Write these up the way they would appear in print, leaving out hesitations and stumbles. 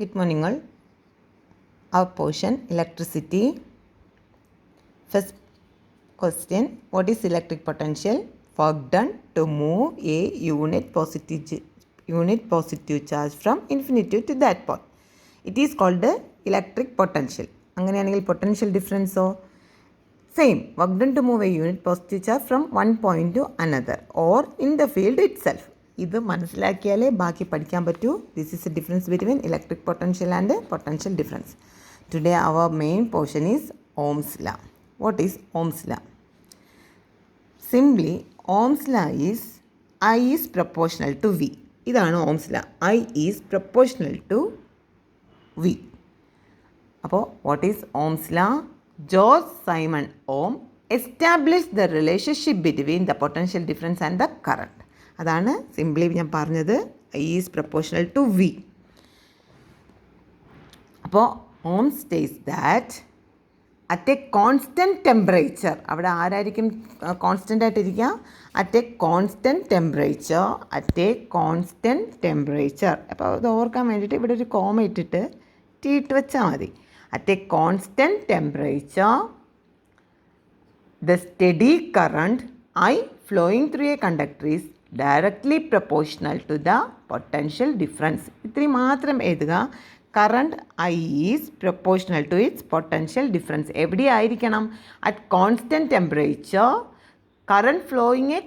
Good morning all. Our portion electricity. First question, what is electric potential? Work done to move a unit positive charge from infinity to that point. It is called the electric potential. അങ്ങനെയാണെങ്കിൽ potential difference same, work done to move a unit positive charge from one point to another or in the field itself. ഇത് മനസ്സിലാക്കിയാലേ ബാക്കി പഠിക്കാൻ പറ്റൂ. This is a difference between electric potential and potential difference. Today our main portion is Ohm's law. What is Ohm's law? Simply Ohm's law is I is proportional to V. ഇതാണ് Ohm's law. I is proportional to V. അപ്പോൾ what is Ohm's law? George Simon Ohm establish the relationship between the potential difference and the current. അതാണ് simply ഞാൻ പറഞ്ഞത്, I is proportional to V. അപ്പോൾ ഓം states that at a constant temperature, അവിടെ ആരായിരിക്കും constant ആയിട്ടിരിക്കുക? At a constant temperature. അപ്പോൾ അത് ഓർക്കാൻ വേണ്ടിയിട്ട് ഇവിടെ ഒരു കോമ ഇട്ടിട്ട് ഇട്ട് വെച്ചാൽ മതി. At a constant temperature the steady current I flowing through a conductor is directly proportional to the potential difference. ഇത്രയും മാത്രം എഴുതുക. Current I is proportional to its potential difference. എവിടെയായിരിക്കണം? At constant temperature current flowing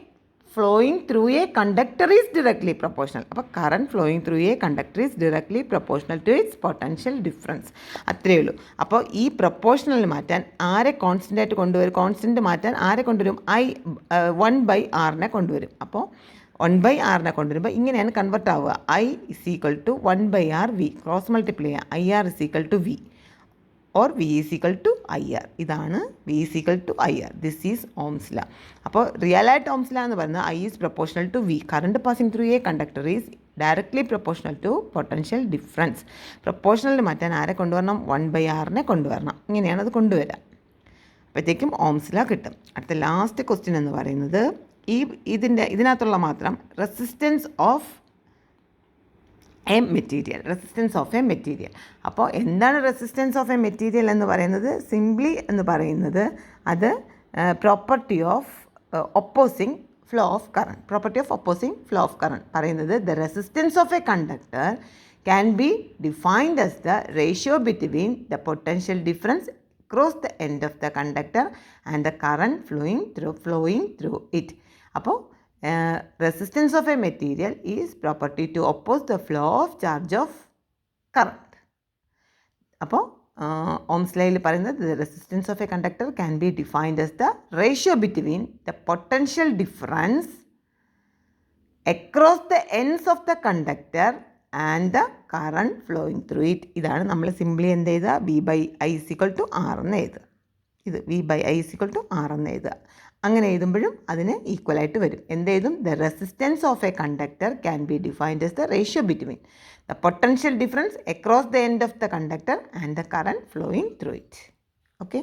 through a conductor is directly proportional. അപ്പോൾ current flowing through a conductor is directly proportional to its potential difference. അത്രയേ ഉള്ളൂ. അപ്പോൾ ഈ proportional മാറ്റാൻ ആരെ constant ആയിട്ട് കൊണ്ടുവരും? കോൺസ്റ്റൻറ്റ് മാറ്റാൻ ആരെ കൊണ്ടുവരും? 1/r കൊണ്ടുവരും. അപ്പോൾ 1/r കൊണ്ടുവരുമ്പോൾ ഇങ്ങനെയാണ് കൺവെർട്ട് ആവുക. I is equal to 1/r v. Cross multiply ചെയ്യുക. IR is equal to v or V is equal to IR. ഇതാണ് V is equal to IR. This is Ohm's law. അപ്പോൾ റിയലായിട്ട് Ohm's ലാ എന്ന് പറയുന്നത് I is proportional to V. Current passing through a conductor is directly proportional to potential difference. Proportional മാറ്റാൻ ആരെ കൊണ്ടുവരണം? 1/r കൊണ്ടുവരണം. ഇങ്ങനെയാണ് അത് കൊണ്ടുവരിക. അപ്പോഴത്തേക്കും ഓംസ് ലാ കിട്ടും. അടുത്ത ലാസ്റ്റ് ക്വസ്റ്റ്യൻ എന്ന് പറയുന്നത് ഇതിനകത്തുള്ള മാത്രം റെസിസ്റ്റൻസ് ഓഫ് എ മെറ്റീരിയൽ. അപ്പോൾ എന്താണ് റെസിസ്റ്റൻസ് ഓഫ് എ മെറ്റീരിയൽ എന്ന് പറയുന്നത്? സിംപ്ലി എന്ന് പറയുന്നത് അത് property of opposing flow of current. പറയുന്നത് the resistance of a conductor can be defined as the ratio between the potential difference across the end of the conductor and the current flowing through it. അപ്പോൾ resistance of a material is property to oppose the flow of charge of current. അപ്പോൾ Ohm's ലായിൽ പറയുന്നത് the resistance of a conductor can be defined as the ratio between the potential difference across the ends of the conductor and the current flowing through it. ഇതാണ് നമ്മൾ simply എന്ത് ചെയ്താൽ V/I = R എന്ന് എഴുതുക. ഇത് V/I = R എന്ന് എഴുതുക. അങ്ങനെ എഴുതുമ്പോഴും അതിന് ഈക്വലായിട്ട് വരും. എന്ത് എഴുതും? The resistance of a conductor can be defined as the ratio between the potential difference across the end of the conductor and the current flowing through it. Okay.